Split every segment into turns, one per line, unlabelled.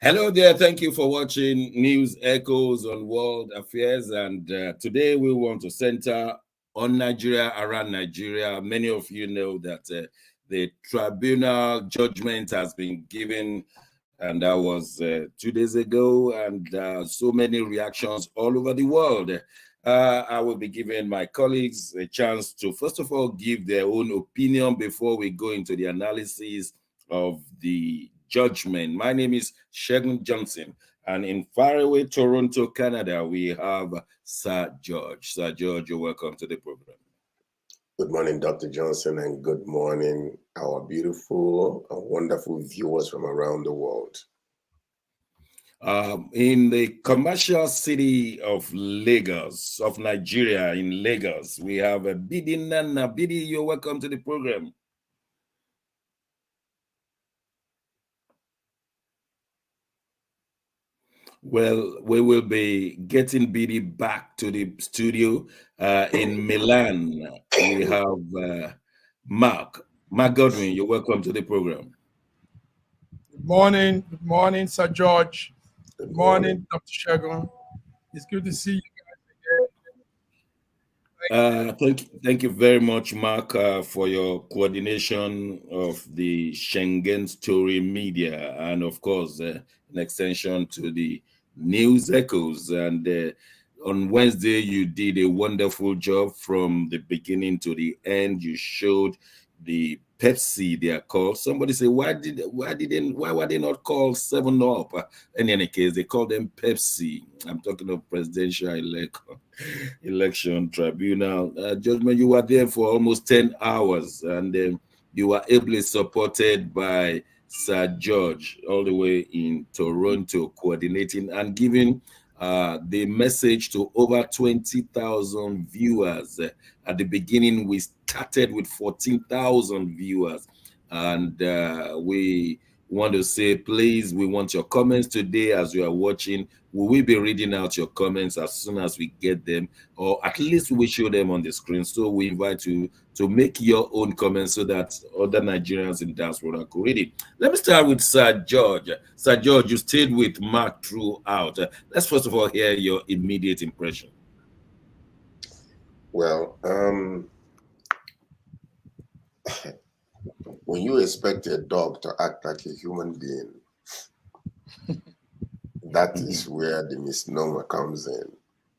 Hello there. Thank you for watching News Echoes on World Affairs. And today we want to center on Nigeria, around Nigeria. Many of you know that the tribunal judgment has been given, and that was 2 days ago, and so many reactions all over the world. I will be giving my colleagues a chance to, first of all, give their own opinion before we go into the analysis of the judgment. My name is Shegun Johnson, and in faraway Toronto, Canada, we have Sir George. Sir George, you're welcome to the program.
Good morning, Dr. Johnson, and good morning, our beautiful and wonderful viewers from around the world.
In the commercial city of Lagos, of Nigeria, in Lagos, we have a Bidi Nana. Bidi, you're welcome to the program. Well, we will be getting Bidi back to the studio. In Milan, we have Mark Godwin. You're welcome to the program.
Good morning, Sir George. Good morning, Dr. Shegun. It's good to see you
guys again. Thank you very much, Mark, for your coordination of the Schengen Story Media, and of course, an extension to the News Echoes. And on Wednesday, you did a wonderful job from the beginning to the end. You showed the Pepsi they are called. Somebody say, why were they not called 7-Up? In any case, they call them Pepsi. I'm talking of presidential election tribunal judgment. You were there for almost 10 hours, and you were ably supported by Sir George all the way in Toronto, coordinating and giving the message to over 20,000 viewers. At the beginning, we started with 14,000 viewers, and we want to say, please, we want your comments today as you are watching. We will be reading out your comments as soon as we get them, or at least we will show them on the screen. So we invite you to make your own comments so that other Nigerians in diaspora could read it. Let me start with Sir George. Sir George, you stayed with Mark throughout. Let's first of all hear your immediate impression.
Well, when you expect a dog to act like a human being, that is where the misnomer comes in.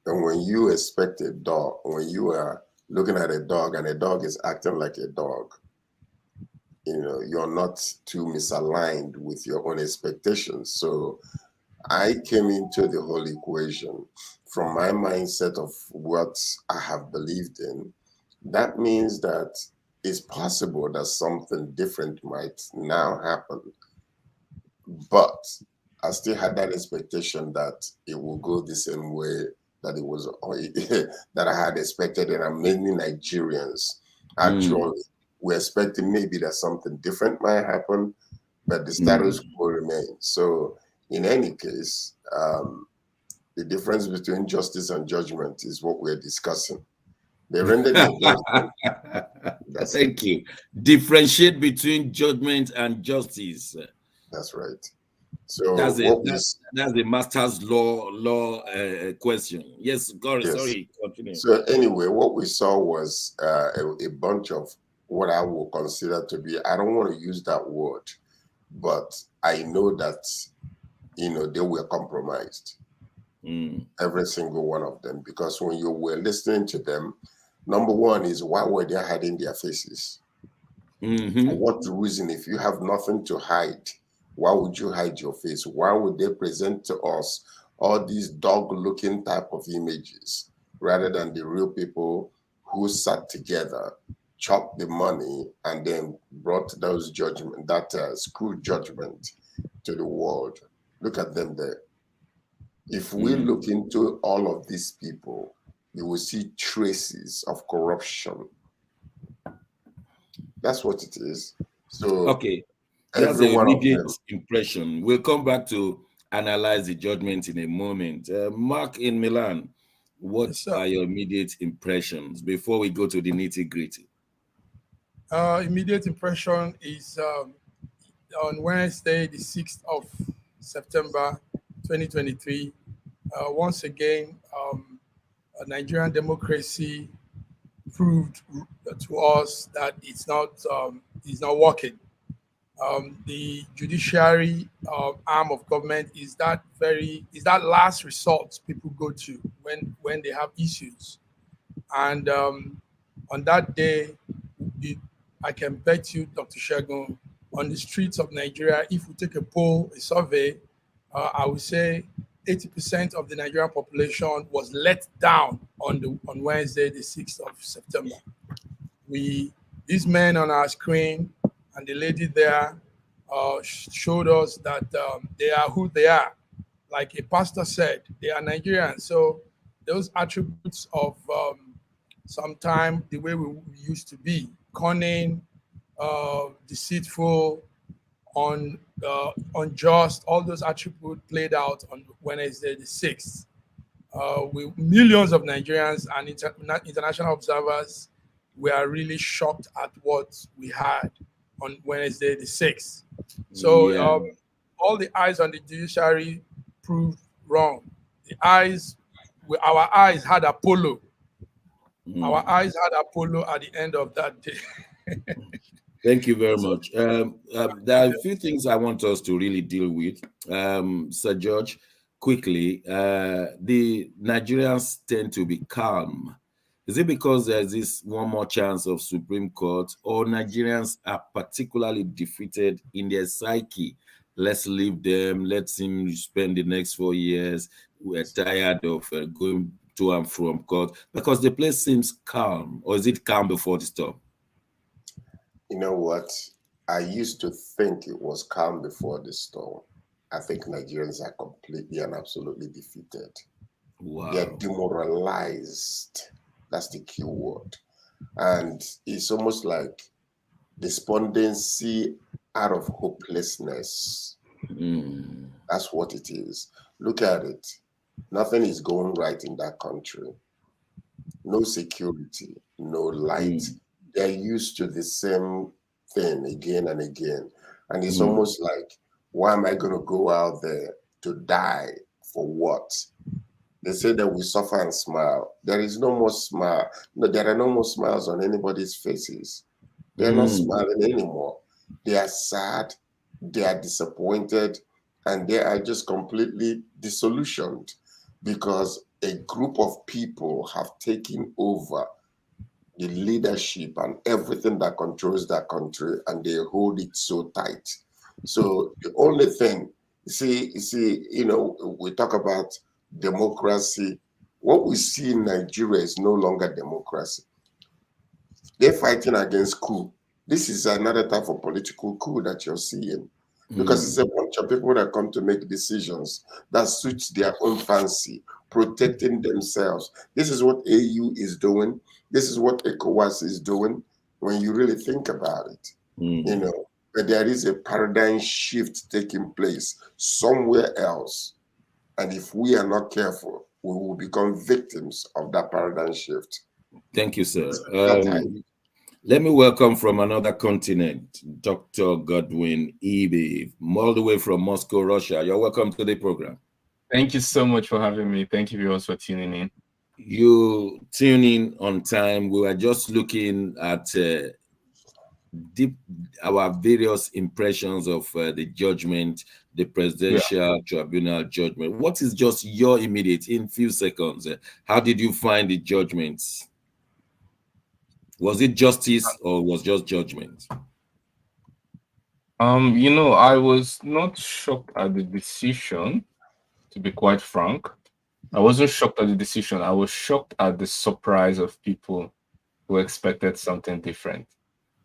And when you expect a dog, when you are looking at a dog and a dog is acting like a dog, you know, you're not too misaligned with your own expectations. So I came into the whole equation from my mindset of what I have believed in. That means that it's possible that something different might now happen. But I still had that expectation that it will go the same way that it was that I had expected, and many Nigerians actually were expecting maybe that something different might happen, but the status quo remains. So in any case, the difference between justice and judgment is what we're discussing. They rendered the judgment.
Thank you. Differentiate between judgment and justice.
That's right. So
that's the master's law question. Yes, God, yes. Sorry, continue.
So anyway, what we saw was a bunch of what I will consider to be, I don't want to use that word, but I know that, you know, they were compromised. Every single one of them, because when you were listening to them, number one is, why were they hiding their faces? For what reason? If you have nothing to hide, why would you hide your face? Why would they present to us all these dog-looking type of images rather than the real people who sat together, chopped the money, and then brought those judgment, that screw judgment to the world? Look at them there. If we look into all of these people, you will see traces of corruption. That's what it is. So
okay. That's the immediate impression. We'll come back to analyze the judgment in a moment. Mark in Milan, what are your immediate impressions before we go to the nitty-gritty?
Immediate impression is on Wednesday, the 6th of September 2023. Once again, Nigerian democracy proved to us that it's not working. The judiciary arm of government is that last resort people go to when they have issues. And on that day, I can bet you, Dr. Shegun, on the streets of Nigeria, if we take a poll, a survey, I would say 80% of the Nigerian population was let down on Wednesday, the 6th of September. These men on our screen and the lady there showed us that they are who they are. Like a pastor said, they are Nigerians. So those attributes of sometime the way we used to be, cunning, deceitful, unjust, all those attributes played out on Wednesday the 6th. With millions of Nigerians and international observers, we are really shocked at what we had on Wednesday the 6th. So all the eyes on the judiciary proved wrong. Our eyes had Apollo. Our eyes had Apollo at the end of that day.
Thank you very much. There are a few things I want us to really deal with. Sir George, quickly, the Nigerians tend to be calm. Is it because there's this one more chance of Supreme Court, or Nigerians are particularly defeated in their psyche? Let's leave them, let him spend the next 4 years. We're tired of going to and from court, because the place seems calm. Or is it calm before the storm?
You know what? I used to think it was calm before the storm. I think Nigerians are completely and absolutely defeated.
Wow.
They're demoralized. That's the key word. And it's almost like despondency out of hopelessness. That's what it is. Look at it. Nothing is going right in that country. No security, no light. They're used to the same thing again and again. And it's almost like, why am I going to go out there to die for what? They say that we suffer and smile. There is no more smile. No, there are no more smiles on anybody's faces. They're not smiling anymore. They are sad, they are disappointed, and they are just completely disillusioned because a group of people have taken over the leadership and everything that controls that country, and they hold it so tight. So the only thing, we talk about democracy. What we see in Nigeria is no longer democracy. They're fighting against coup. This is another type of political coup that you're seeing, because it's a bunch of people that come to make decisions that suits their own fancy, protecting themselves. This is what AU is doing. This is what ECOWAS is doing when you really think about it. But there is a paradigm shift taking place somewhere else. And if we are not careful, we will become victims of that paradigm shift.
Thank you, sir. Let me welcome from another continent, Dr. Godwin Ebe, all the way from Moscow, Russia. You're welcome to the program.
Thank you so much for having me. Thank you viewers for tuning in.
You tune in on time. We were just looking at our various impressions of the judgment, the presidential tribunal judgment. What is just your immediate, in few seconds, how did you find the judgments? Was it justice or was just judgment?
I was not shocked at the decision, to be quite frank. I wasn't shocked at the decision. I was shocked at the surprise of people who expected something different.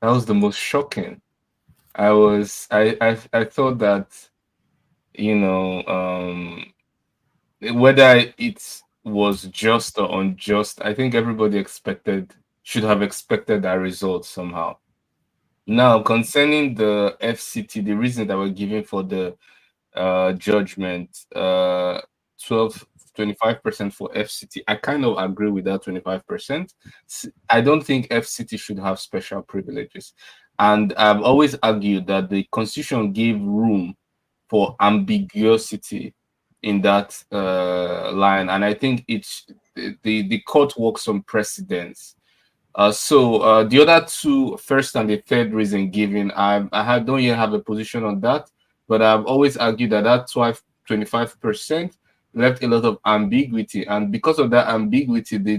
That was the most shocking. I thought that, whether it was just or unjust, I think everybody should have expected that result somehow. Now, concerning the FCT, the reason that we're giving for the judgment, 25% for FCT, I kind of agree with that 25%. I don't think FCT should have special privileges. And I've always argued that the Constitution gave room for ambiguity in that line, and I think it's the court works on precedents. So the other two, first and the third reason given, don't yet have a position on that, but I've always argued that that 25% left a lot of ambiguity, and because of that ambiguity, the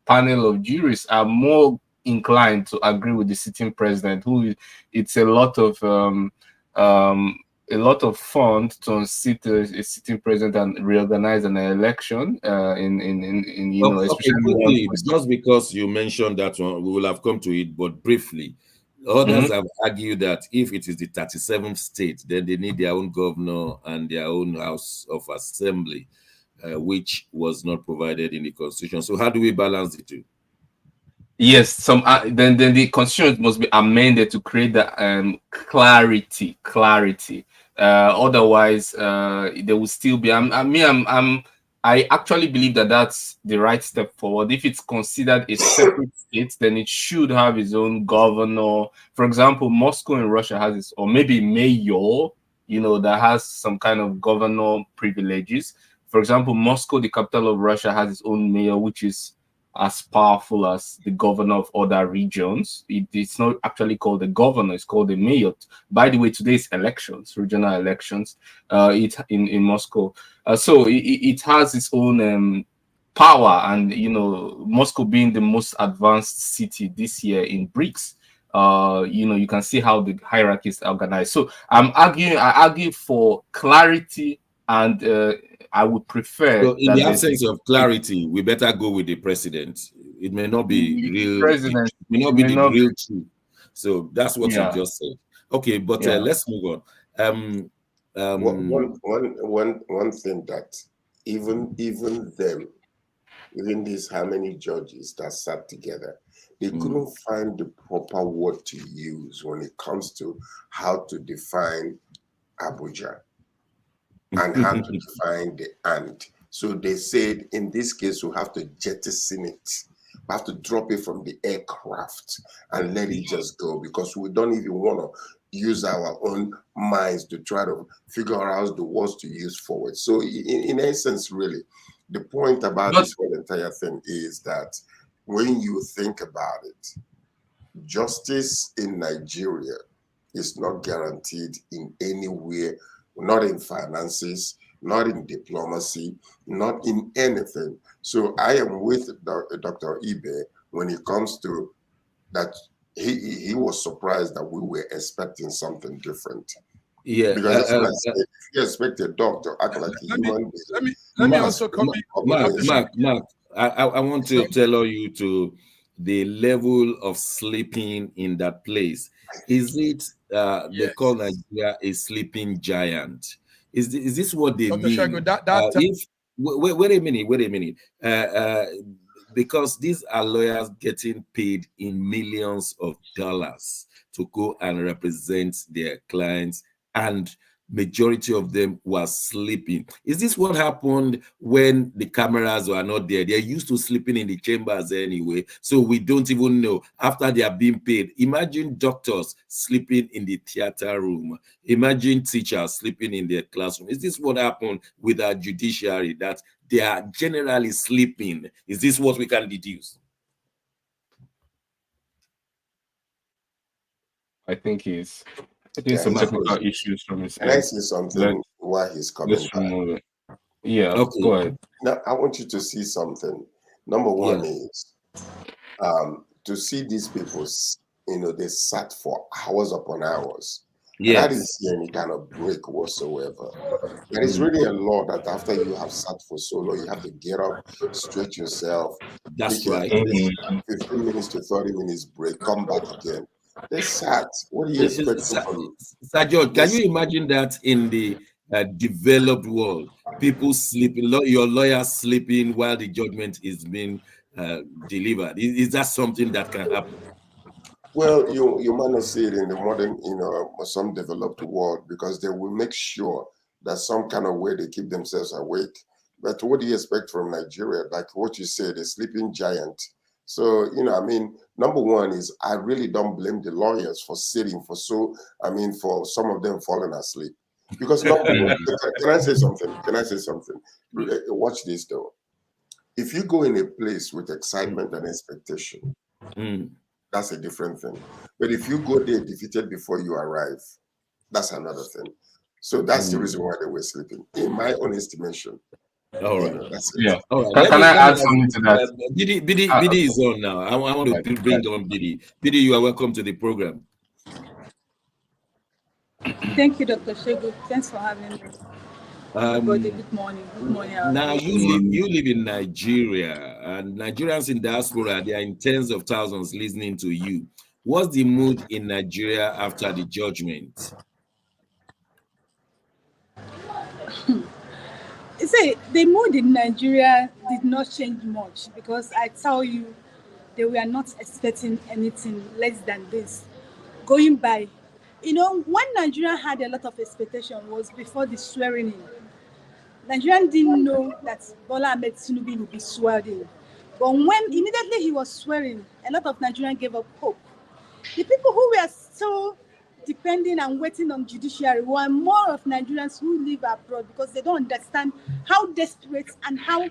panel of jurists are more inclined to agree with the sitting president, who it's a lot of fun to unseat a sitting president and reorganize an election
Okay,
especially
quickly, just because you mentioned that one, we will have come to it, but briefly. Others have argued that if it is the 37th state, then they need their own governor and their own House of Assembly, which was not provided in the Constitution. So how do we balance the two?
Yes, then the constitution must be amended to create the clarity. Otherwise, there will still be. I actually believe that that's the right step forward. If it's considered a separate state, then it should have its own governor. For example, Moscow in Russia has its, or maybe mayor, that has some kind of governor privileges. For example, Moscow, the capital of Russia, has its own mayor, which is as powerful as the governor of other regions. It's not actually called the governor, it's called the mayor. By the way, today's elections, regional elections, in Moscow. So it has its own power, and Moscow being the most advanced city this year in BRICS, you can see how the hierarchy is organized. So I argue for clarity, and I would prefer.
So in the absence of clarity, we better go with the president. It may not be real.
President,
it may not be the real truth. So that's what you just said. Okay, but let's move on.
One thing that even these how many judges that sat together, they couldn't find the proper word to use when it comes to how to define Abuja and how to define the and. So they said, in this case, we have to jettison it. We have to drop it from the aircraft and let it just go, because we don't even want to use our own minds to try to figure out the words to use forward. So in essence, really, the point about this whole entire thing is that when you think about it, justice in Nigeria is not guaranteed in anywhere, not in finances, not in diplomacy, not in anything. So I am with Dr. Ibe when it comes to that. He was surprised that we were expecting something different.
Yeah,
because if you expect a dog to act like a human being,
let me also come
Mark, I want to tell you to the level of sleeping in that place. Is it they call Nigeria a sleeping giant? Is this what they
Dr.
mean?
Shago,
wait a minute. Because these are lawyers getting paid in millions of dollars to go and represent their clients, and majority of them were sleeping. Is this what happened when the cameras were not there? They're used to sleeping in the chambers anyway, so we don't even know after they are being paid. Imagine doctors sleeping in the theater room. Imagine teachers sleeping in their classroom. Is this what happened with our judiciary, that they are generally sleeping? Is this what we can deduce?
I think some technical issues from his end.
Can I say something while he's coming back?
Yeah, okay. Go ahead.
Now, I want you to see something. Number one is to see these people, they sat for hours upon hours. Yes. And I didn't see any kind of break whatsoever. There is really a law that after you have sat for so long, you have to get up, stretch yourself.
That's right.
15 minutes to 30 minutes break, come back again. They sat. What do you expect from
Sir George, can you imagine that in the developed world, people sleeping, your lawyer sleeping while the judgment is being delivered? Is that something that can happen?
Well, you might not see it in the modern, some developed world, because they will make sure that some kind of way they keep themselves awake. But what do you expect from Nigeria? Like what you said, a sleeping giant. So, I mean, number one is I really don't blame the lawyers for sitting for for some of them falling asleep. Because number one, can I say something? Can I say something? Watch this though. If you go in a place with excitement and expectation, that's a different thing. But if you go there defeated before you arrive, that's another thing. So that's the reason why they were sleeping, in my own estimation.
All right.
That's it.
Yeah.
All right.
Can I add something to that?
Bidi is on now. I want to bring on Bidi. Bidi, you are welcome to the program.
Thank you, Dr. Shegu. Thanks for having me. Everybody, good morning. Good morning.
Now you live in Nigeria, and Nigerians in diaspora, they are in tens of thousands listening to you. What's the mood in Nigeria after the judgment?
See, the mood in Nigeria did not change much because I tell you, they were not expecting anything less than this. Going by, when Nigeria had a lot of expectation was before the swearing in. Nigerian didn't know that Bola Tinubu would be sworn in. But when immediately he was swearing, a lot of Nigerians gave up hope. The people who were still depending and waiting on judiciary were more of Nigerians who live abroad because they don't understand how desperate and how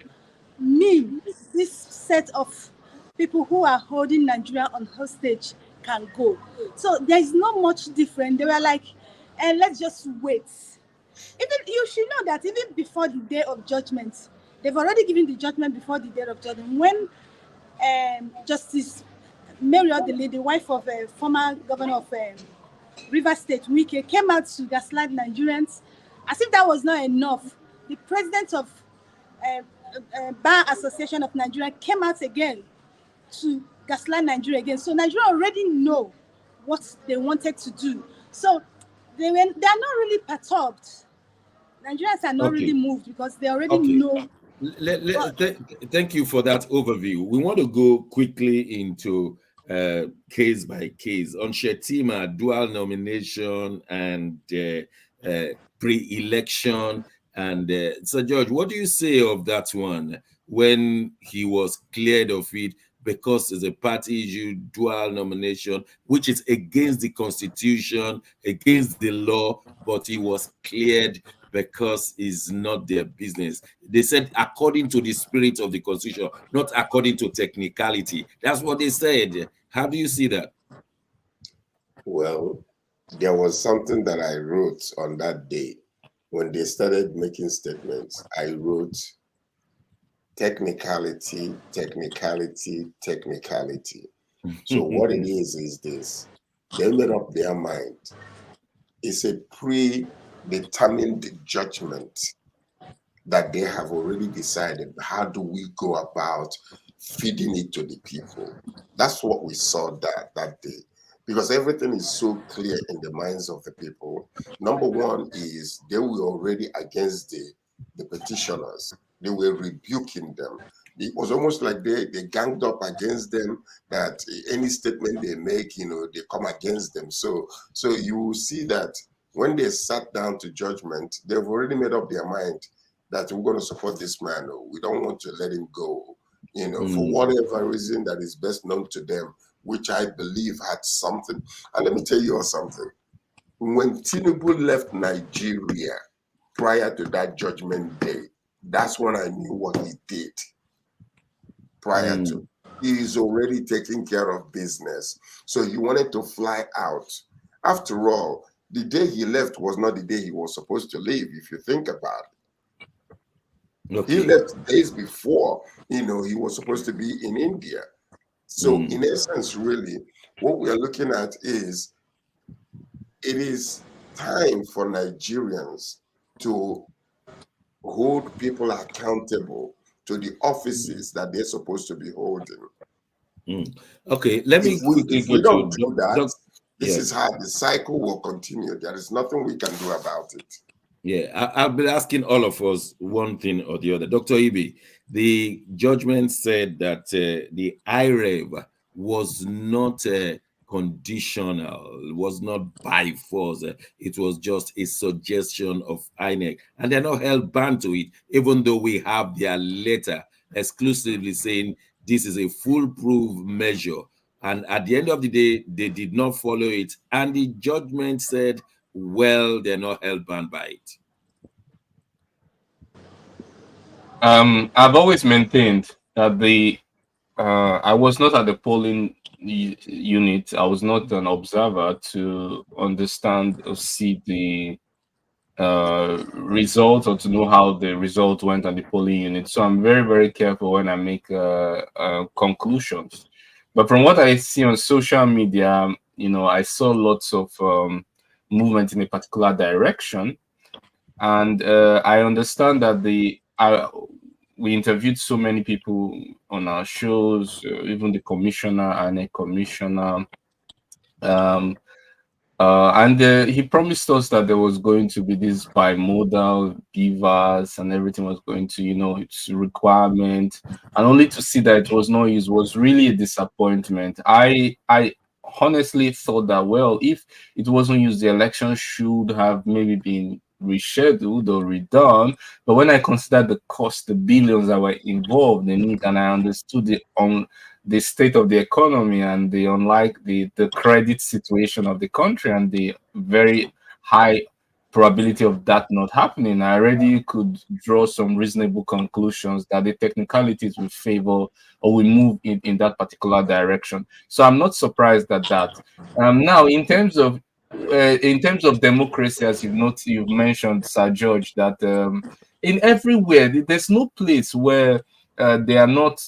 mean this set of people who are holding Nigeria on hostage can go. So there is not much different. They were like, let's just wait. Even you should know that even before the day of judgment, they've already given the judgment before the day of judgment. When Justice Mary Odele, the wife of a former governor of Rivers State, Wike, came out to gaslight Nigerians, as if that was not enough. The president of Bar Association of Nigeria came out again to gaslight Nigeria again. So Nigeria already know what they wanted to do. So they are not really perturbed. Nigerians are not really moved because they already know.
Thank you for that overview. We want to go quickly into case by case on Shettima, dual nomination and pre-election. And Sir George, what do you say of that one when he was cleared of it because it's a party issue, dual nomination, which is against the constitution, against the law, but he was cleared because it's not their business. They said according to the spirit of the constitution, not according to technicality. That's what they said. How do you see that?
Well, there was something that I wrote on that day when they started making statements. I wrote technicality, technicality, technicality. So what it is this. They made up their mind. It's a predetermined judgment that they have already decided. How do we go about feeding it to the people? That's what we saw that day. Because everything is so clear in the minds of the people. Number one is they were already against the petitioners. They were rebuking them. It was almost like they ganged up against them, that any statement they make, they come against them. So you will see that when they sat down to judgment, they've already made up their mind that we're going to support this man. We don't want to let him go, for whatever reason that is best known to them, which I believe had something. And let me tell you something. When Tinubu left Nigeria prior to that judgment day, that's when I knew what he did prior to. He is already taking care of business. So he wanted to fly out. After all, the day he left was not the day he was supposed to leave, if you think about it. Okay. He left days before, he was supposed to be in India. So in essence, really, what we are looking at is it is time for Nigerians to hold people accountable to the offices that they're supposed to be holding.
Okay, let me
if we don't do that, this is how the cycle will continue. There is nothing we can do about it.
Yeah, I've been asking all of us one thing or the other. Dr. Ibe, the judgment said that the IREV was not conditional, was not by force. It was just a suggestion of INEC. And they're not held bound to it, even though we have their letter exclusively saying this is a foolproof measure. And at the end of the day, they did not follow it. And the judgment said, well, they're not held bound by it.
I've always maintained that I was not at the polling unit. I was not an observer to understand or see the results or to know how the result went at the polling unit. So I'm very, very careful when I make conclusions. But from what I see on social media, I saw lots of movement in a particular direction. And I understand that we interviewed so many people on our shows, even the commissioner and a commissioner. And he promised us that there was going to be this bimodal beavers and everything was going to, its requirement, and only to see that it was not used was really a disappointment. I honestly thought that, well, if it wasn't used, the election should have maybe been rescheduled or redone. But when I considered the cost, the billions that were involved in it, and I understood the state of the economy and the credit situation of the country and the very high probability of that not happening, I already could draw some reasonable conclusions that the technicalities will favor or will move in that particular direction. So I'm not surprised at that. Now, in terms of democracy, as you've mentioned, Sir George, that in everywhere there's no place where there are not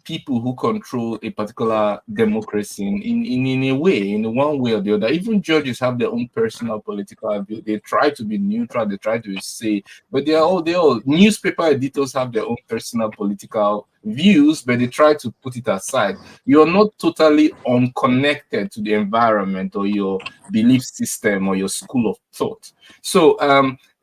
people who control a particular democracy in a way, in one way or the other. Even judges have their own personal political view. They try to be neutral, they try to say, but they all newspaper editors have their own personal political views, but they try to put it aside. You're not totally unconnected to the environment or your belief system or your school of thought. So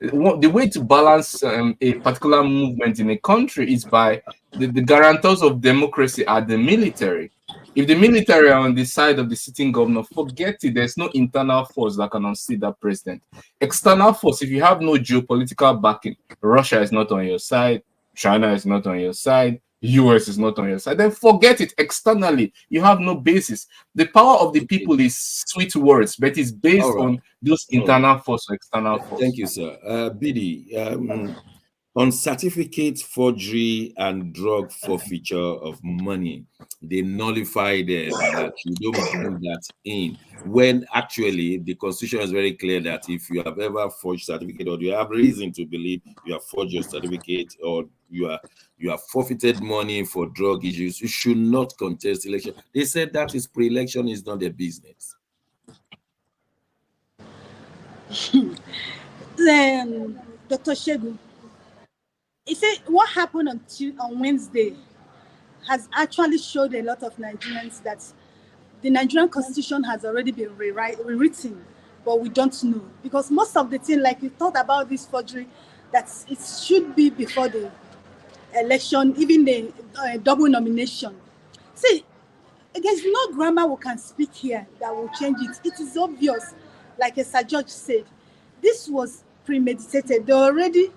the way to balance a particular movement in a country is by the guarantors of democracy are the military. If the military are on the side of the sitting governor, forget it. There's no internal force that can unseat that president. External force, if you have no geopolitical backing, Russia is not on your side, China is not on your side, US is not on your side, then forget it. Externally, you have no basis. The power of the people is sweet words, but it's based on those internal force or external force.
Thank you, sir. Bidi, on certificate forgery and drug forfeiture of money, they nullify them, that you don't bring that in, when actually the constitution is very clear that if you have ever forged certificate, or you have reason to believe you have forged your certificate, or you have forfeited money for drug issues, you should not contest election. They said that is pre-election, is not their business.
Then Dr. Shegu, he said what happened on Wednesday has actually showed a lot of Nigerians that the Nigerian constitution has already been rewritten, but we don't know, because most of the thing, like we thought about this forgery, that it should be before the election, even the double nomination. See, there's no grammar we can speak here that will change it. It is obvious, like Sir George said, this was premeditated. They already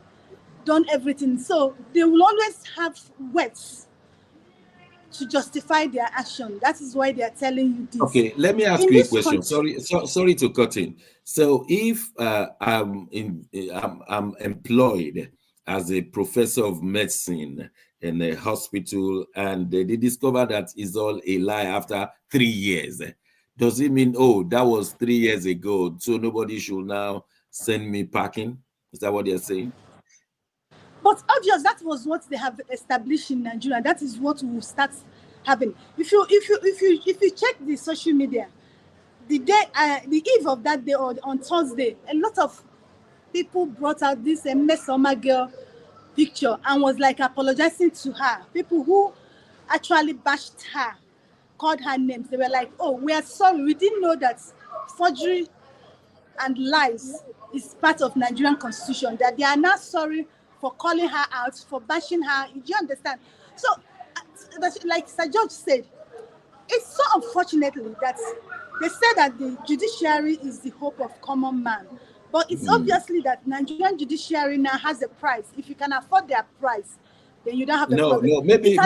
done everything, so they will always have words to justify their action. That is why they are telling you this.
Okay, let me ask you a question. Sorry to cut in. So if I'm employed as a professor of medicine in a hospital, and they discover that it's all a lie after 3 years, does it mean, oh, that was 3 years ago, so nobody should now send me packing? Is that what they're saying?
But obvious, that was what they have established in Nigeria. That is what we will start having. If you check the social media, the eve of that day, or on Thursday, a lot of people brought out this Mesoma girl picture and was like apologizing to her. People who actually bashed her, called her names. They were like, "Oh, we are sorry. We didn't know that forgery and lies is part of Nigerian constitution." That they are now sorry for calling her out, for bashing her. Do you understand? So, like Sir George said, it's so unfortunately that they say that the judiciary is the hope of common man. But it's obviously that Nigerian judiciary now has a price. If you can afford their price, then you don't have a
No,
problem.
no, maybe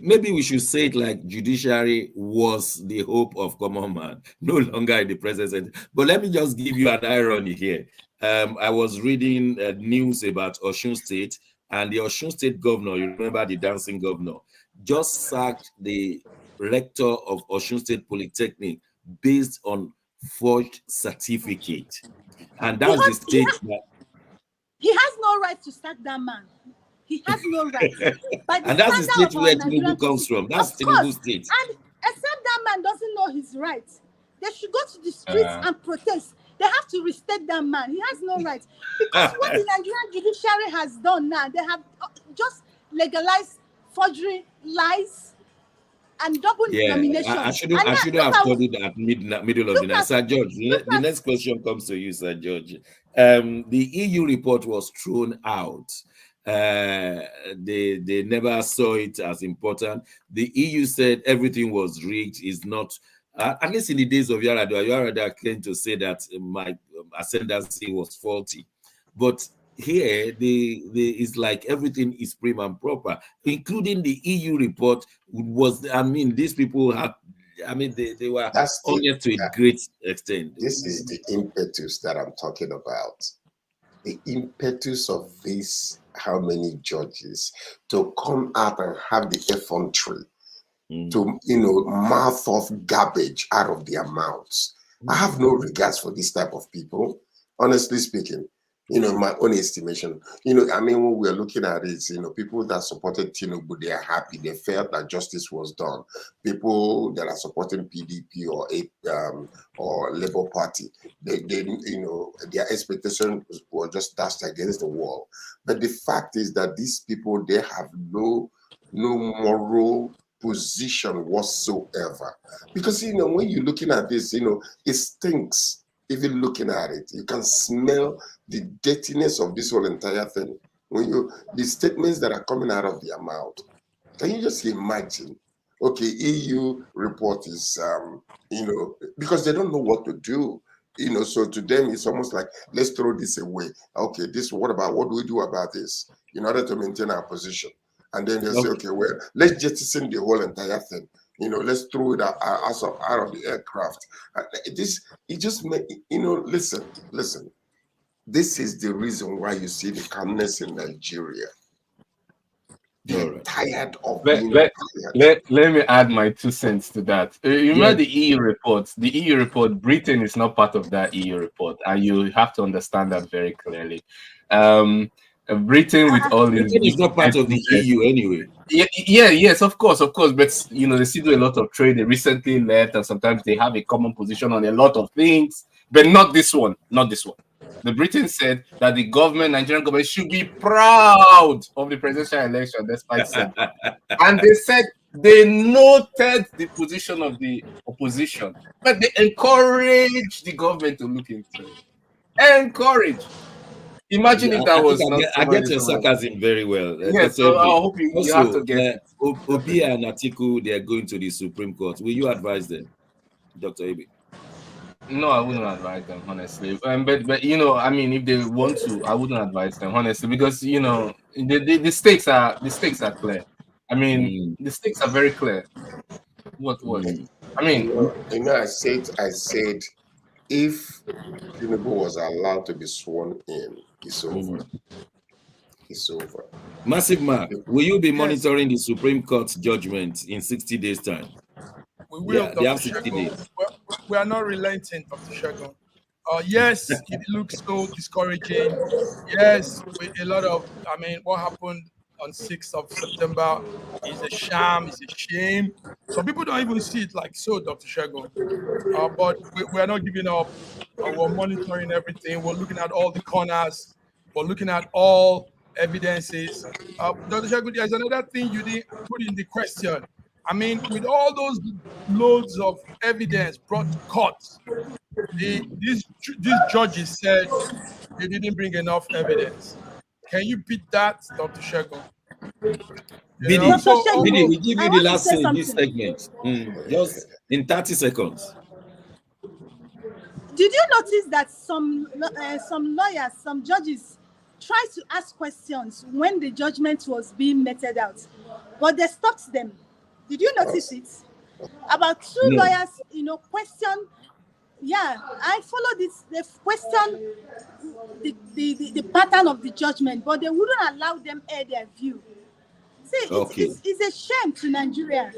Maybe
we should say it like judiciary was the hope of common man, no longer in the present. But let me just give you an irony here. I was reading news about Osun State, and the Osun State governor, you remember the dancing governor, just sacked the rector of Osun State Polytechnic based on forged certificate. And that's the state that
he has no right to sack that man. He has no right. By the
and that's the
standard
state
of
where
our Nigerian
Tinubu comes from. That's
of
Tinubu
course.
state.
And except that man doesn't know his rights, they should go to the streets and protest. They have to respect that man. He has no rights. Because what the Nigerian judiciary has done now, they have just legalized forgery, lies, and double nomination.
I shouldn't have studied at middle of the night. Sir George, the next question comes to you, Sir George. The EU report was thrown out. They never saw it as important. The EU said everything was rigged. Is not, at least in the days of Yar'Adua claimed to say that my ascendancy was faulty. But here, it's like everything is prim and proper, including the EU report. These people had, they were honest to a great extent.
This is the impetus that I'm talking about. The impetus of this, how many judges to come out and have the effrontery to, mouth off garbage out of their mouths. I have no regards for this type of people, honestly speaking. My own estimation, when we're looking at it, people that supported Tinubu, they are happy. They felt that justice was done. People that are supporting PDP or Labour Party, they their expectations were just dashed against the wall. But the fact is that these people, they have no moral position whatsoever. Because, when you're looking at this, it stinks. Even looking at it, you can smell the dirtiness of this whole entire thing. The statements that are coming out of their mouth, can you just imagine? Okay, EU report is, because they don't know what to do. So to them, it's almost like, let's throw this away. Okay, what do we do about this in order to maintain our position? And then they say, okay, well, let's jettison the whole entire thing. Let's throw it out of the aircraft. Listen. This is the reason why you see the calmness in Nigeria. They're tired of being tired.
Let me add my 2 cents to that. You remember the EU report? The EU report, Britain is not part of that EU report, and you have to understand that very clearly. Britain, with all these,
Britain is not part of the EU anyway.
Yes, of course. But they still do a lot of trade. They recently left, and sometimes they have a common position on a lot of things, but not this one. The Britain said that the Nigerian government, should be proud of the presidential election, despite saying, and they said they noted the position of the opposition, but they encouraged the government to look into it. Encourage. Imagine if that was not.
I get your sarcasm very well.
Yes, so I hope you have to get it.
Obi and Atiku, they are going to the Supreme Court. Will you advise them, Dr. Ibe?
No, I wouldn't advise them, honestly. But if they want to, I wouldn't advise them, honestly, because the stakes are clear. The stakes are very clear. What?
I said, if Tinubu was allowed to be sworn in, it's over. It's over.
Massive Mark, will you be monitoring the Supreme Court judgment in 60 days' time?
We will,
they have 60 days.
We are not relenting, Dr. Shegun. Yes, it looks so discouraging. Yes, with a lot of, what happened on 6th of September is a sham, is a shame. Some people don't even see it like so, Dr. Shegun. But we are not giving up. We're monitoring everything. We're looking at all the corners. We're looking at all evidences. Dr. Shegun, there's another thing you didn't put in the question. With all those loads of evidence brought to court, these judges said they didn't bring enough evidence. Can you beat that, Dr. Shegun?
Bidi, we give you the last say in this segment. Just in 30 seconds.
Did you notice that some lawyers, some judges tried to ask questions when the judgment was being meted out, but they stopped them. Did you notice it? About two
No.
lawyers, question. Yeah, I followed it. They questioned the pattern of the judgment, but they wouldn't allow them air their view. See,
Okay.
it's a shame to Nigeria.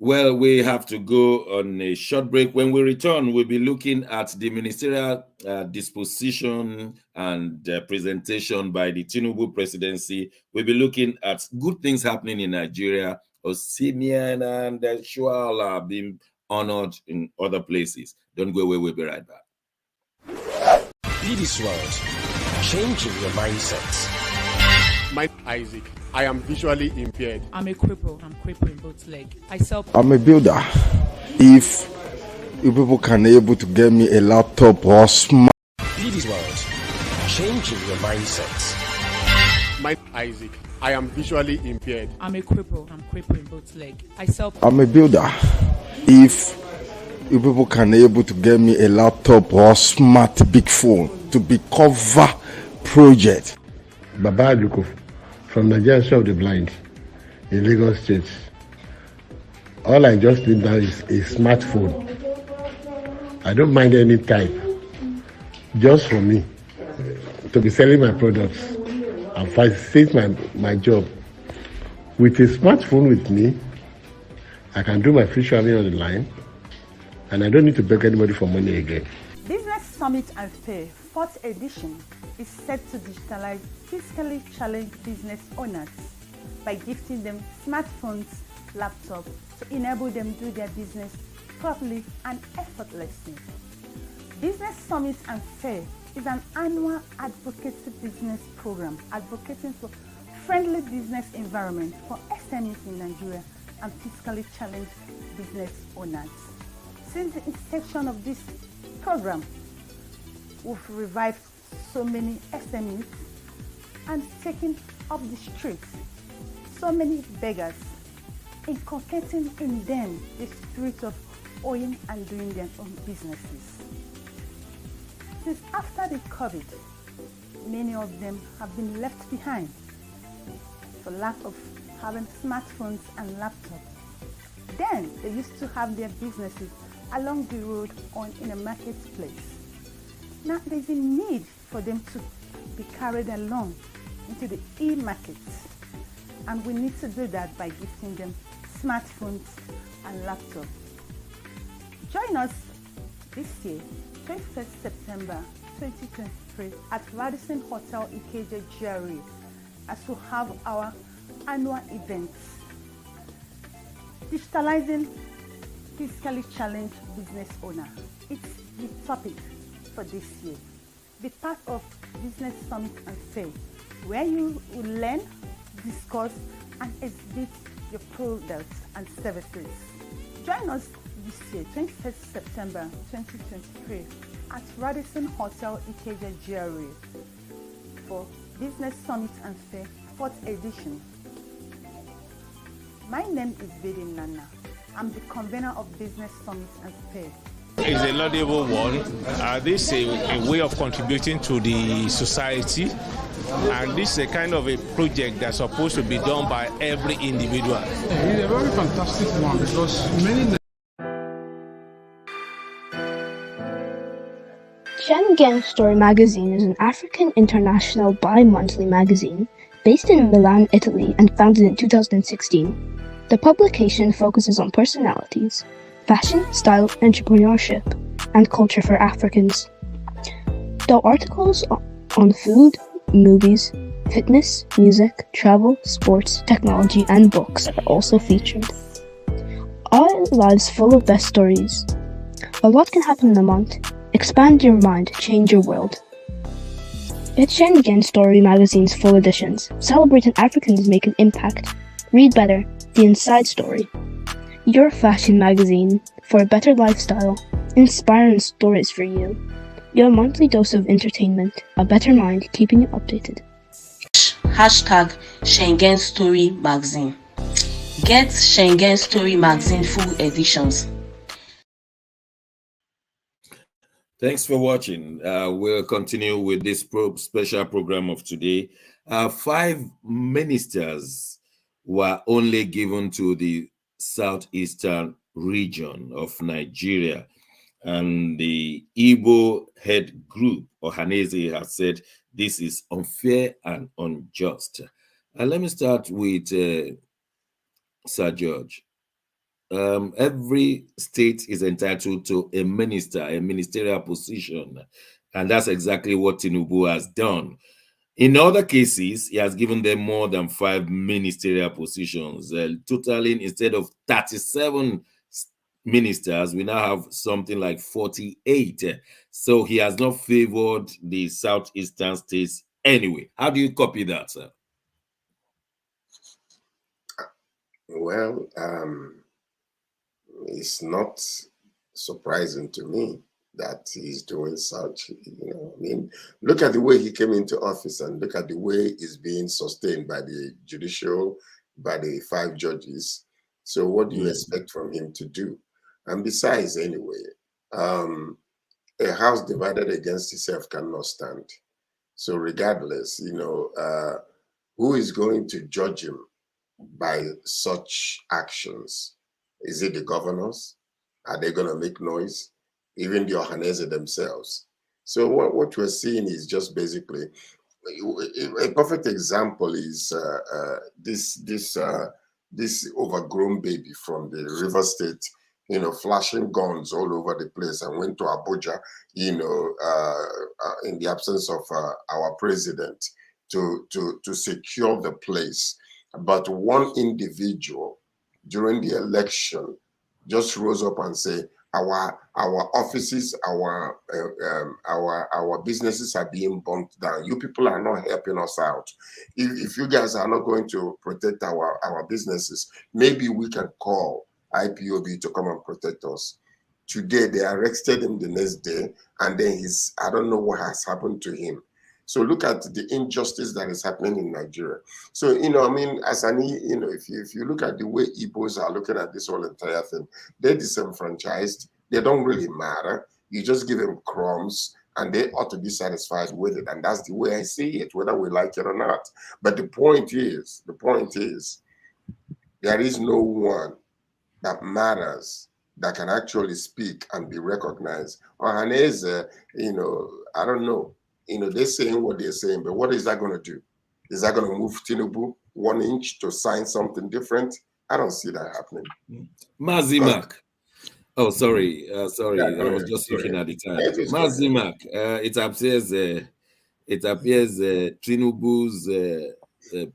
Well, we have to go on a short break. When we return, we'll be looking at the ministerial disposition and presentation by the Tinubu presidency. We'll be looking at good things happening in Nigeria, Osimhen and Oshoala being honored in other places. Don't go away, we'll be right back.
Be this world, changing your mindset.
My Isaac. I am visually impaired.
I'm a cripple. I'm crippled in both legs.
I'm a builder. If you people can able to get me a laptop or smart.
Be this world, changing your mindset.
My Isaac. I am visually impaired.
I'm a cripple. I'm crippled in both legs.
I'm a builder. If you people can able to get me a laptop or smart big phone to be cover project.
Baba Aduko from Nigerian of the Blind in Lagos State. All I just need now is a smartphone. I don't mind any type. Just for me to be selling my products and facilitate my job. With a smartphone with me, I can do my free traveling on the line and I don't need to beg anybody for money again.
Business Summit and Fair 4th edition is set to digitalize fiscally challenged business owners by gifting them smartphones, laptops to enable them do their business properly and effortlessly. Business Summit and Fair is an annual advocacy business program advocating for friendly business environment for SMEs in Nigeria and fiscally challenged business owners. Since the inception of this program, we've revived so many SMEs and taken up the streets so many beggars, inculcating in them the spirit of owning and doing their own businesses. Since after the COVID, many of them have been left behind for lack of having smartphones and laptops. Then they used to have their businesses along the road or in a marketplace. Now there's a need for them to be carried along into the e-markets, and we need to do that by gifting them smartphones and laptops. Join us this year, 21st September 2023 at Radisson Hotel Ikeja GRA as we have our annual events, digitalizing fiscally challenged business owner. It's the topic for this year. Be part of Business Summit and Fair, where you will learn, discuss, and exhibit your products and services. Join us this year, 21st September 2023, at Radisson Hotel Ikeja GRA for Business Summit and Fair 4th edition. My name is Bedi Nana. I'm the convener of Business Summit and Fair.
It's a laudable one. This is a way of contributing to the society, and this is a kind of a project that's supposed to be done by every individual.
It's a very fantastic one because many.
Schengen Story magazine is an African international bi-monthly magazine based in Milan, Italy, and founded in 2016. The publication focuses on personalities, fashion, style, entrepreneurship, and culture for Africans. Though articles on food, movies, fitness, music, travel, sports, technology, and books are also featured. Our lives full of best stories. A lot can happen in a month. Expand your mind, change your world. Get Schengen Story magazine's full editions. Celebrating Africans make an impact. Read better, the inside story. Your fashion magazine for a better lifestyle, inspiring stories for you. Your monthly dose of entertainment, a better mind keeping you updated.
Hashtag Schengen Story Magazine. Get Schengen Story Magazine full editions.
Thanks for watching. We'll continue with this special program of today. 5 ministers were only given to the southeastern region of Nigeria. And the Igbo head group, Ohanaeze, has said this is unfair and unjust. Let me start with Sir George. Every state is entitled to a minister, a ministerial position, and that's exactly what Tinubu has done. In other cases, he has given them more than 5 ministerial positions, totaling instead of 37 ministers, we now have something like 48. So he has not favored the southeastern states anyway. How do you copy that, sir?
Well, it's not surprising to me that he's doing such. I mean, look at the way he came into office and look at the way he's being sustained by the judicial, by the 5 judges. So what do you expect from him to do? And besides, anyway, a house divided against itself cannot stand. So regardless, who is going to judge him by such actions? Is it the governors? Are they going to make noise? Even the Ohanaeze themselves. So what we're seeing is just basically, a perfect example is this overgrown baby from the River State, flashing guns all over the place and went to Abuja, in the absence of our president to secure the place. But one individual during the election just rose up and said, our offices, our businesses are being burnt down. You people are not helping us out. If you guys are not going to protect our businesses, maybe we can call IPOB to come and protect us. Today, they arrested him the next day, and then I don't know what has happened to him. So look at the injustice that is happening in Nigeria. So, if you look at the way Igbos are looking at this whole entire thing, they're disenfranchised. They don't really matter. You just give them crumbs, and they ought to be satisfied with it. And that's the way I see it, whether we like it or not. But the point is, there is no one that matters that can actually speak and be recognized. Ohanaeze, I don't know. They're saying what they're saying, but what is that going to do? Is that going to move Tinubu 1 inch to sign something different? I don't see that happening.
Mazimak. Oh, sorry. Yeah, I was just looking at the time. Mazimak. It appears Tinubu's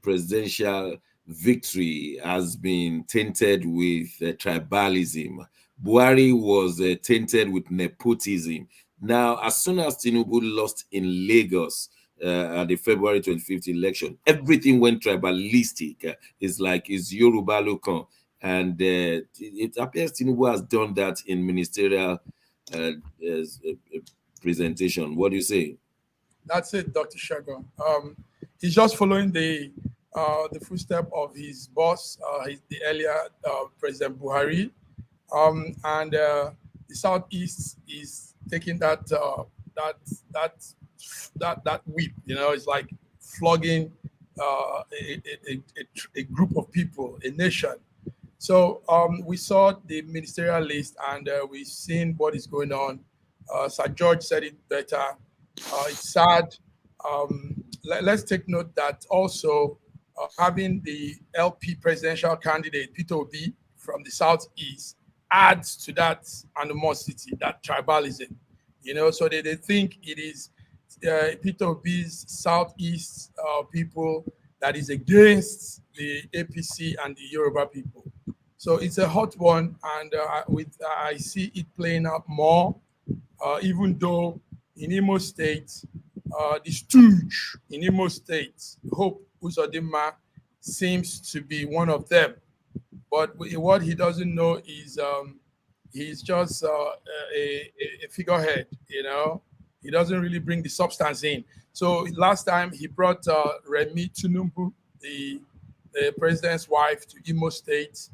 presidential victory has been tainted with tribalism. Buhari was tainted with nepotism. Now, as soon as Tinubu lost in Lagos at the February 25th election, everything went tribalistic. It's Yoruba Lokan. And it appears Tinubu has done that in ministerial presentation. What do you say?
That's it, Dr. Shagun. He's just following the footstep of his boss, the earlier President Buhari, and the Southeast is taking that whip. It's like flogging a group of people, a nation. So we saw the ministerial list, and we've seen what is going on. Sir George said it better. It's sad. Let's take note that also having the LP presidential candidate, Peter Obi, from the Southeast adds to that animosity, that tribalism. So they think it is Peter Obi's Southeast people that is against the APC and the Yoruba people. So it's a hot one, and I see it playing out more, even though in Imo State, the stooge in Imo State, Hope Uzodinma, seems to be one of them. But what he doesn't know is he's just a figurehead, He doesn't really bring the substance in. So last time he brought Remi Tinubu, the president's wife, to Imo State.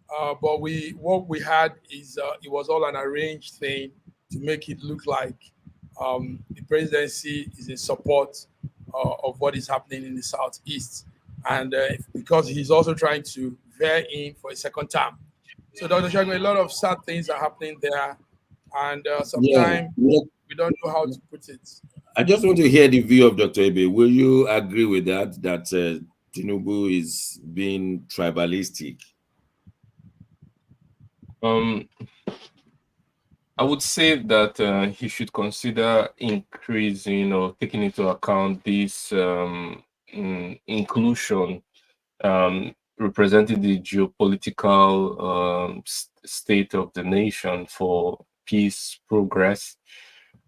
But what we had is it was all an arranged thing to make it look like the presidency is in support of what is happening in the Southeast. And because he's also trying to veer in for a second term. So, Dr. Shagun, a lot of sad things are happening there. And sometimes we don't know how to put it.
I just want to hear the view of Dr. Ebe. Will you agree with that Tinubu is being tribalistic?
I would say that he should consider increasing or taking into account this inclusion, representing the geopolitical state of the nation for peace, progress.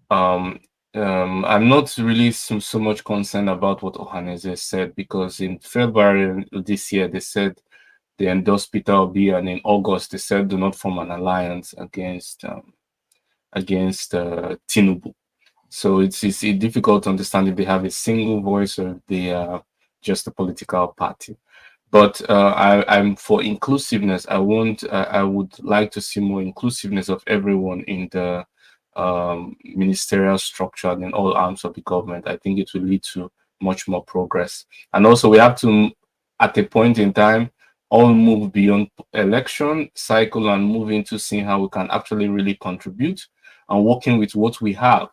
I'm not really so much concerned about what Ohanaeze said, because in February this year, they said they endorsed Peter Obi, and in August, they said do not form an alliance against Tinubu. So it's difficult to understand if they have a single voice or if they are just a political party. But I'm for inclusiveness. I would like to see more inclusiveness of everyone in the ministerial structure and in all arms of the government. I think it will lead to much more progress. And also we have to, at a point in time, all move beyond election cycle and move into seeing how we can actually really contribute and working with what we have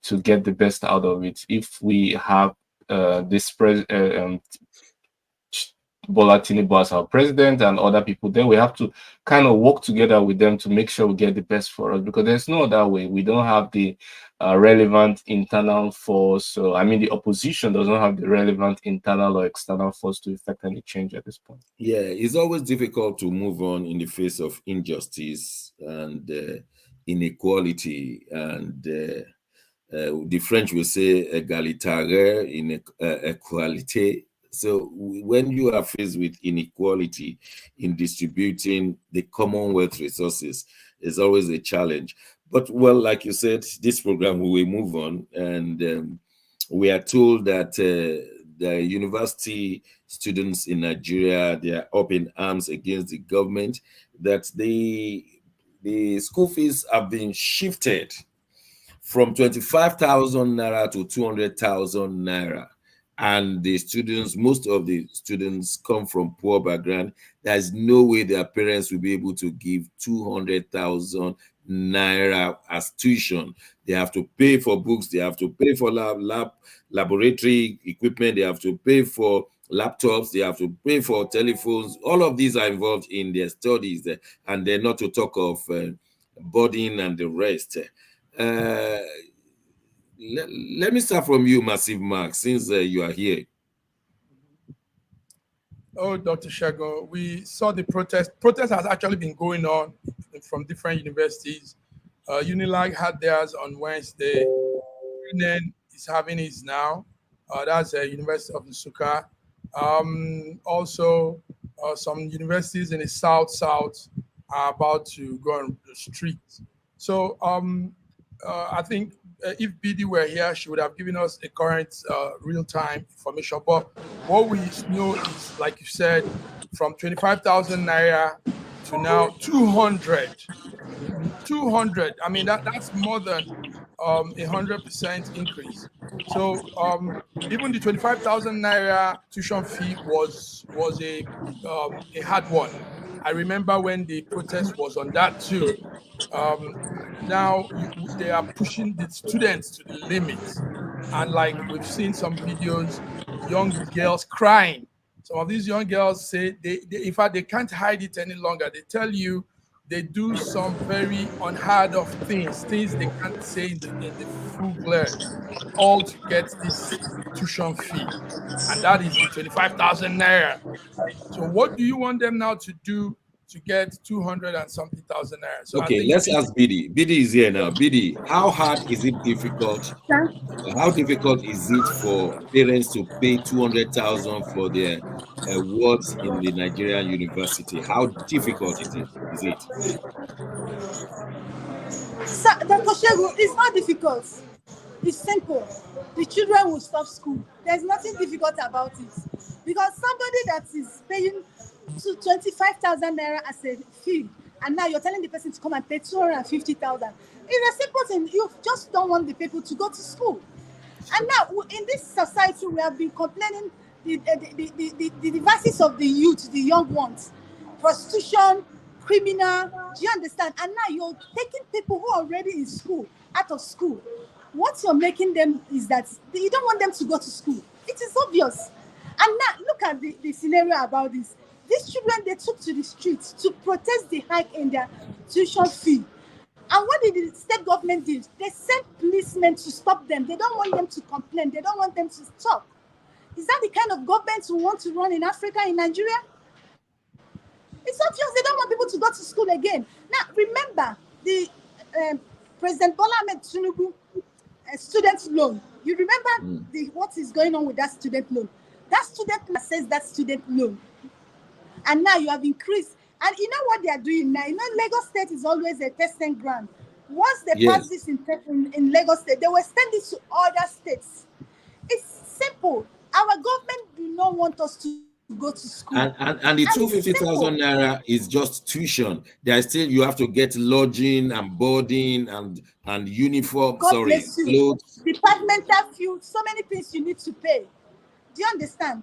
to get the best out of it. If we have this Bola Tinubu as our president and other people, then we have to kind of work together with them to make sure we get the best for us, because there's no other way. We don't have the relevant internal force. So, I mean, the opposition doesn't have the relevant internal or external force to effect any change at this point.
Yeah, it's always difficult to move on in the face of injustice and inequality. And the French will say égalitaire inequalité. So when you are faced with inequality in distributing the Commonwealth resources, is always a challenge. But, well, like you said, this program we will move on, and we are told that the university students in Nigeria, they are up in arms against the government, that the school fees have been shifted from 25,000 naira to 200,000 naira. And the students, most of the students come from poor background. There's no way their parents will be able to give 200,000 naira as tuition. They have to pay for books, they have to pay for laboratory equipment, they have to pay for laptops, they have to pay for telephones. All of these are involved in their studies, and they're not to talk of boarding and the rest. Let me start from you, Massive Mark, since you are here.
Oh, Dr. Shagun, we saw the protest. Protest has actually been going on from different universities. Unilag had theirs on Wednesday. UNN is having his now. That's the University of Nsukka. Also, some universities in the south are about to go on the street. So I think if BD were here, she would have given us a current real-time information. But what we know is, like you said, from 25,000 naira to now 200. I mean, that's more than 100% increase. So even the 25,000 naira tuition fee was a hard one. I remember when the protest was on that too. Now they are pushing the students to the limit, and like we've seen some videos, young girls crying. Some of these young girls say they in fact they can't hide it any longer. They tell you they do some very unheard of things they can't say in the full glare, all to get this tuition fee, and that is the 25,000 naira. So what do you want them now to do to get 200 and something thousand naira? So
okay, let's ask Bidi. Bidi is here now. Bidi, how hard is it difficult? How difficult is it for parents to pay 200,000 for their wards in the Nigerian university? How difficult is it?
So, Dr. Shegu, it's not difficult. It's simple. The children will stop school. There's nothing difficult about it. Because somebody that is paying to 25,000 naira as a fee and now you're telling the person to come and pay 250,000. It's a simple thing. You just don't want the people to go to school. And now, in this society, we have been complaining the devices of the youth, the young ones, prostitution, criminal. Do you understand? And now you're taking people who are already in school out of school. What you're making them is that you don't want them to go to school. It is obvious. And now look at the scenario about this. These children, they took to the streets to protest the hike in their tuition fee. And what did the state government do? They sent policemen to stop them. They don't want them to complain. They don't want them to stop. Is that the kind of government we want to run in Africa, in Nigeria? It's obvious they don't want people to go to school again. Now, remember the President Ballon Tinubu student loan. You remember what is going on with that student loan? That student loan says that student loan. And now you have increased. And you know what they are doing now? You know, Lagos State is always a testing ground. Once they pass this in Lagos State, they will extend this to other states. It's simple. Our government do not want us to go to school.
And the 250,000 naira is just tuition. There is still, you have to get lodging and boarding and uniform, clothes.
Departmental fuel, so many things you need to pay. Do you understand?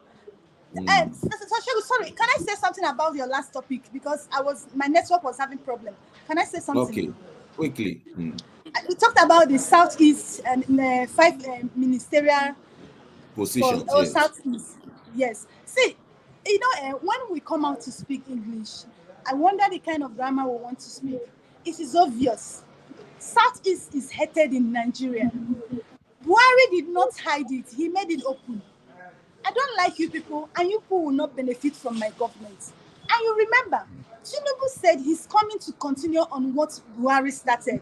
Sorry, can I say something about your last topic? Because my network was having problem. Can I say something?
Okay, quickly.
We talked about the Southeast and 5 ministerial
positions.
Southeast. Yes. See, you know, when we come out to speak English, I wonder the kind of grammar we want to speak. It is obvious. Southeast is hated in Nigeria. Buhari did not hide it. He made it open. I don't like you people, and you people will not benefit from my government. And you remember, Tinubu said he's coming to continue on what Buhari started.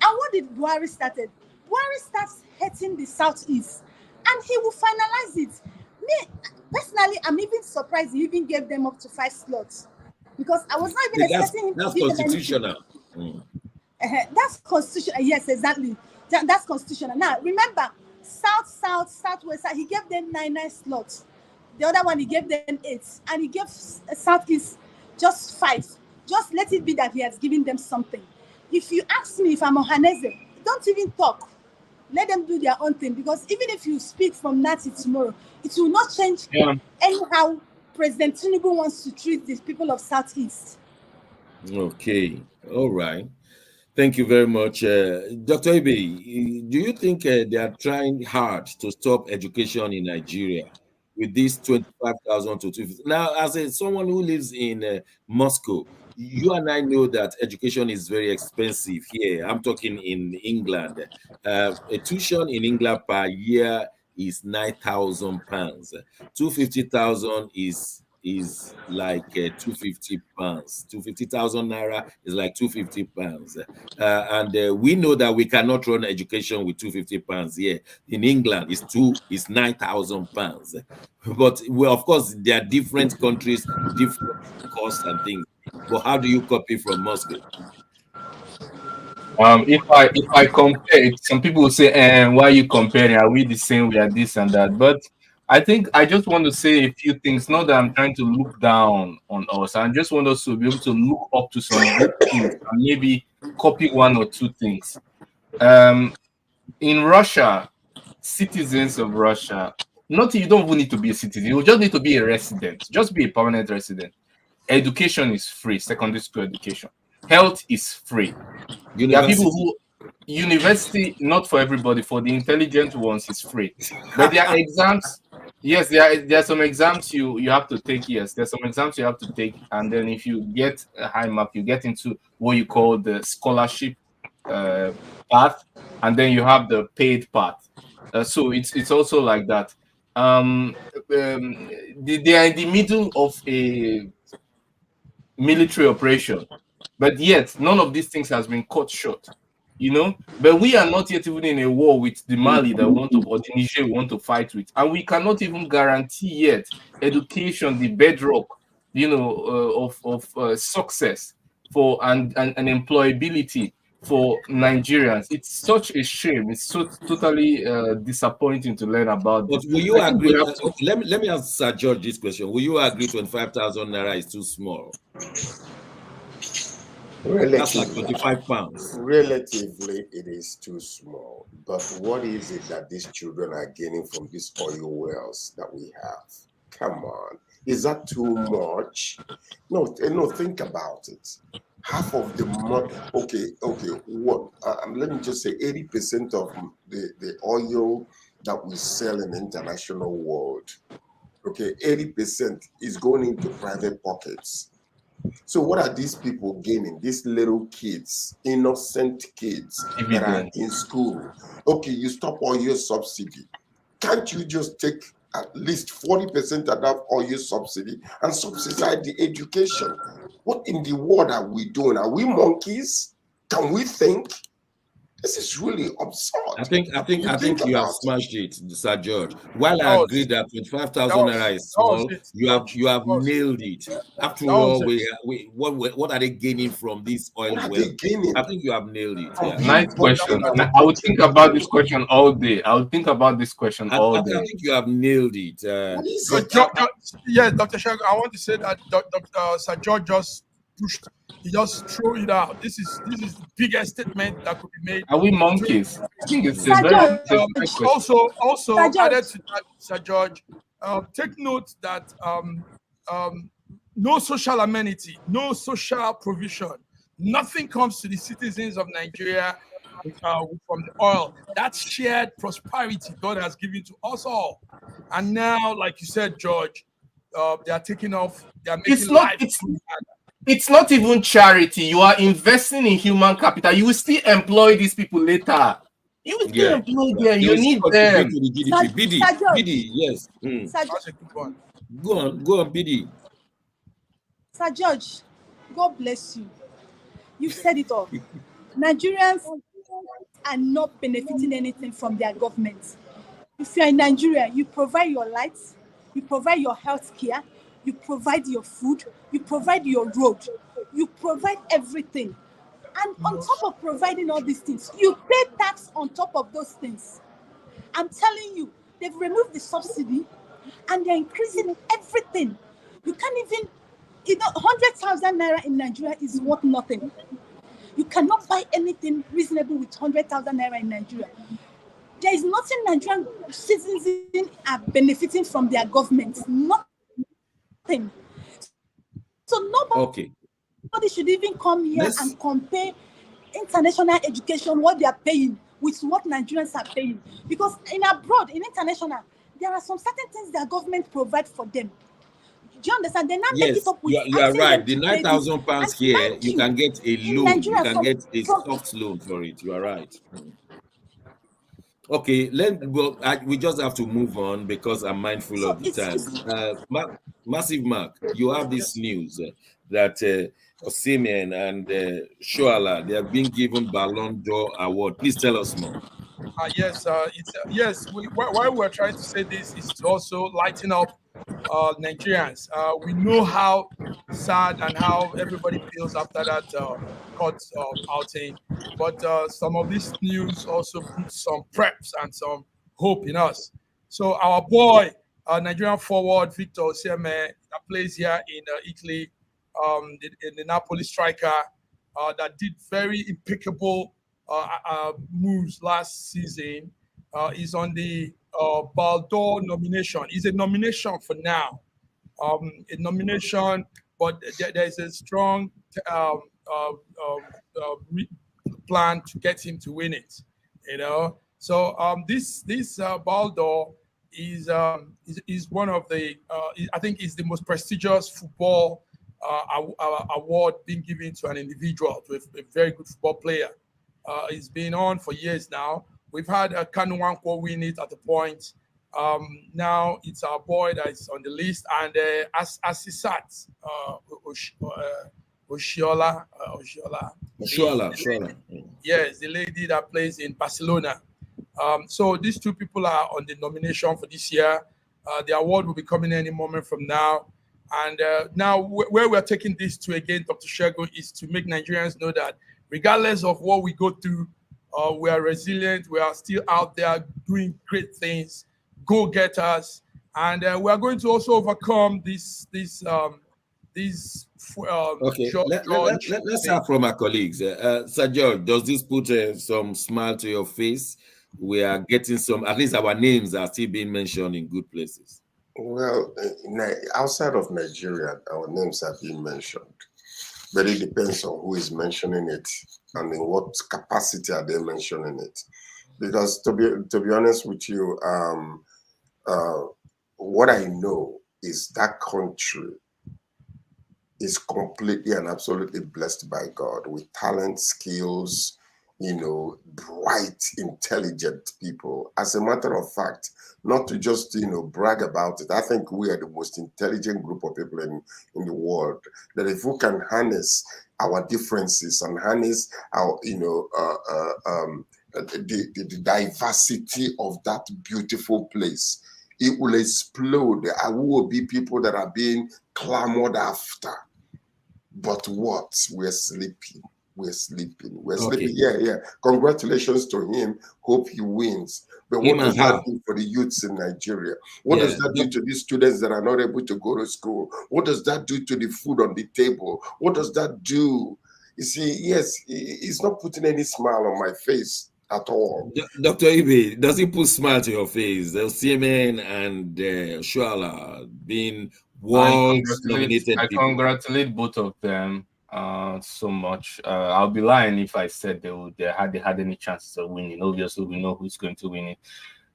And what did Buhari started? Buhari starts hating the Southeast, and he will finalize it. Me, personally, I'm even surprised he even gave them up to 5 slots. Because I was not even expecting him to give
constitutional.
That's constitutional. Yes, exactly. That's constitutional. Now, remember, South, Southwest, he gave them 9 slots. The other one, he gave them 8. And he gave Southeast just 5. Just let it be that he has given them something. If you ask me if I'm Ohanaeze, don't even talk. Let them do their own thing. Because even if you speak from now to tomorrow, it will not change anyhow President Tinubu wants to treat the people of Southeast.
Okay. All right. Thank you very much. Dr. Ibe, do you think they are trying hard to stop education in Nigeria with this 25,000 to 250? Now, as someone who lives in Moscow, you and I know that education is very expensive here. I'm talking in England. A tuition in England per year is £9,000. 250,000 is like 250 pounds. 250,000 naira is like 250 pounds. And we know that we cannot run education with 250 pounds here. In England, it's 9,000 pounds. But of course, there are different countries, different costs and things. But how do you copy from Moscow?
If I compare it, some people will say, why are you comparing? Are we the same? We are this and that. But I think I just want to say a few things. Not that I'm trying to look down on us. I just want us to be able to look up to some good things and maybe copy 1 or 2 things. In Russia, citizens of Russia, you don't even need to be a citizen. You just need to be a resident. Just be a permanent resident. Education is free. Secondary school education. Health is free. There are people who university, not for everybody. For the intelligent ones, is free. But there are exams. Yes, there are some exams you have to take. Yes, there's some exams you have to take, and then if you get a high mark, you get into what you call the scholarship path, and then you have the paid path. So it's also like that. They are in the middle of a military operation, but yet none of these things has been cut short. But we are not yet even in a war with the Mali that want to, or the Niger want to fight with, and we cannot even guarantee yet education, the bedrock, of success for and employability for Nigerians. It's such a shame. It's so totally disappointing to learn about.
But will you agree? Let me ask Sir George this question. Will you agree 25,000 naira is too small? That's like 25 pounds.
Relatively, it is too small. But what is it that these children are gaining from these oil wells that we have? Come on. Is that too much? No, think about it. Half of the money, what? Let me just say 80% of the oil that we sell in the international world, 80% is going into private pockets. So what are these people gaining? These little kids, innocent kids that are in school. Okay, you stop oil subsidy. Can't you just take at least 40% of that oil subsidy and subsidize the education? What in the world are we doing? Are we monkeys? Can we think? This is really absurd.
I think you have smashed it, Sir George. While I agree that 25,000 naira is small, you have nailed it. After all, what are they gaining from this oil well? I think you have nailed it. Yeah.
Nice question. I would think about this question all day. I would think about this question all day.
I think you have nailed it.
Yes, Dr. Shago, I want to say that Dr. Sir George just pushed. He just threw it out. This is the biggest statement that could be made.
Are we monkeys? I think it's
also added to that, Sir George. Take note that no social amenity, no social provision, nothing comes to the citizens of Nigeria from the oil. That shared prosperity God has given to us all. And now, like you said, George, they are taking off. They are making
It's not even charity. You are investing in human capital. You will still employ these people later. You will still employ them. You need them.
To the GDP. BD, yes.
That's a good one.
Go on, BD.
Sir George, God bless you. You said it all. Nigerians are not benefiting anything from their government. If you are in Nigeria, you provide your lights, you provide your health care, you provide your food, you provide your road, you provide everything. And on top of providing all these things, you pay tax on top of those things. I'm telling you, they've removed the subsidy and they're increasing everything. You can't even, 100,000 naira in Nigeria is worth nothing. You cannot buy anything reasonable with 100,000 naira in Nigeria. There is nothing Nigerian citizens are benefiting from their government. Nothing. So nobody should even come here and compare international education, what they are paying, with what Nigerians are paying. Because in international, there are some certain things their government provide for them. Do you understand? They now make it up with.
You are right. The 9,000 pounds here, you can get a loan. You can get a soft loan for it. You are right. Okay, we just have to move on because I'm mindful of the time. Massive Mark, you have this news that Osimhen and Oshoala, they have been given Ballon d'Or award. Please tell us more.
Yes. Why we're trying to say this is to also lighten up Nigerians. We know how sad and how everybody feels after that court outing, but some of this news also puts some preps and some hope in us. So our boy, Nigerian forward Victor Osimhen, that plays here in Italy, the Napoli striker, that did very impeccable moves last season, is on the Ballon nomination. It's a nomination for now, a nomination, but there is a strong plan to get him to win it. So this Ballon is one of the I think is the most prestigious football award being given to an individual, to a very good football player. It's been on for years now. We've had Kanu Nwankwo win it at the point. Now it's our boy that is on the list, and Asisat Oshoala. Yes, the lady that plays in Barcelona. So these two people are on the nomination for this year. The award will be coming any moment from now. And now where we're taking this to again, Dr. Shego, is to make Nigerians know that regardless of what we go through, we are resilient. We are still out there doing great things, go-getters, and we are going to also overcome these
Okay,
George.
let's start from our colleagues. Sir George, does this put some smile to your face? We are getting some, at least our names are still being mentioned in good places.
Well, outside of Nigeria, our names have been mentioned, but it depends on who is mentioning it and in what capacity are they mentioning it. Because to be honest with you, what I know is that country is completely and absolutely blessed by God with talent, skills, bright, intelligent people. As a matter of fact, not to just, brag about it, I think we are the most intelligent group of people in the world. That if we can harness our differences and harness our, the diversity of that beautiful place, it will explode. I will be people that are being clamored after. But what? We're sleeping. We're sleeping. We're sleeping. Yeah. Congratulations to him. Hope he wins. But what does that do for the youths in Nigeria? What does that do to these students that are not able to go to school? What does that do to the food on the table? What does that do? You see, yes, it's not putting any smile on my face at all.
Dr. Ibe, does it put smile to your face? Osimhen and Oshoala being world-nominated
I congratulate both of them so much. I'll be lying if I said they had any chances of winning. Obviously, we know who's going to win it.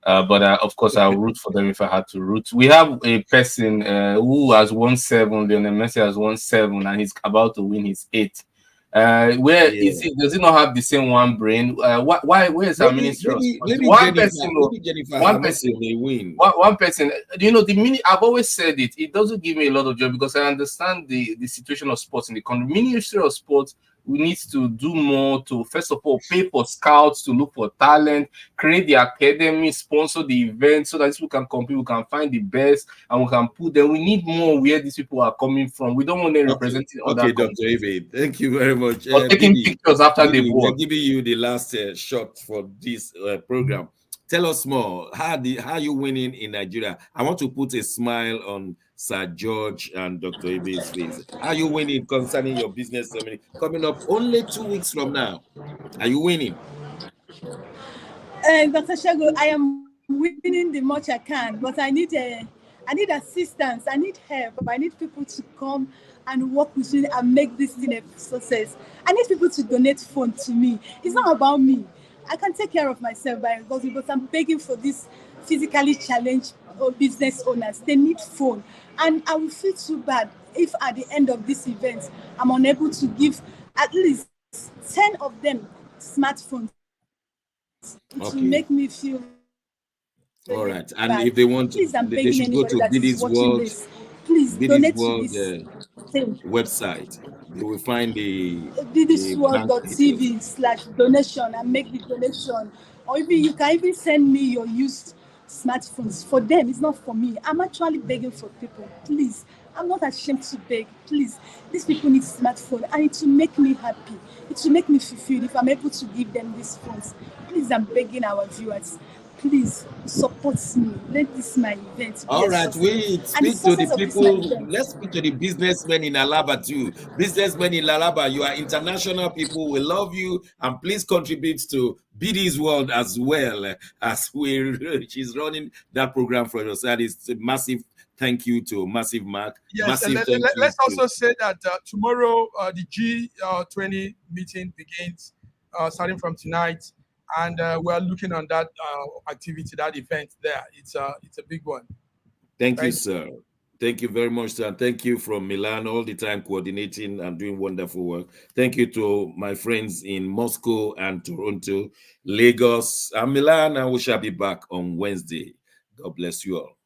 But of course, I'll root for them if I had to root. We have a person who has won 7. Lionel Messi has won 7, and he's about to win his 8th. Is it? Does it not have the same one brain? Why? Where's our ministry? One person
may win.
One person. The minute I've always said it. It doesn't give me a lot of joy because I understand the situation of sports in the country. Ministry of Sports, we need to do more to, first of all, pay for scouts to look for talent, create the academy, sponsor the event so that these people can compete, we can find the best, and we can put them. We need more where these people are coming from. We don't want them representing other countries.
Dr. Eve, thank you very much.
Or taking pictures after the war.
We're giving you the last shot for this program. Tell us more. How are you winning in Nigeria? I want to put a smile on Sir George and Dr. Ibe's face. How are you winning concerning your business ceremony coming up only 2 weeks from now? Are you winning?
Dr. Shego, I am winning the much I can, but I need assistance. I need help. I need people to come and work with me and make this thing a success. I need people to donate phone to me. It's not about me. I can take care of myself by God, but I'm begging for these physically challenged business owners. They need phone. And I will feel too bad if at the end of this event, I'm unable to give at least 10 of them smartphones. It will make me feel
all right. And bad. If they want to, they should go to Biddy's World.
Please donate to this
website. You will find the
biddyworld.tv/donation and make the donation. Or even you can even send me your used smartphones. For them, it's not for me. I'm actually begging for people. Please, I'm not ashamed to beg. Please, these people need smartphone, and it will make me happy. It will make me fulfilled if I'm able to give them these phones. Please, I'm begging our viewers. Please support me. Let this my event.
All right, we speak to the people. Let's speak to the businessmen in Alaba too. Businessmen in Alaba, you are international people. We love you, and please contribute to Biddy's World as well as she's running that program for us. That is a massive thank you to Massive Mark.
Yes, and let's also say that tomorrow the G20 meeting begins starting from tonight. And we're looking on that activity, that event there. It's a big one.
Thank you, sir. Thank you very much, sir. And thank you from Milan, all the time coordinating and doing wonderful work. Thank you to my friends in Moscow and Toronto, Lagos, and Milan. And we shall be back on Wednesday. God bless you all.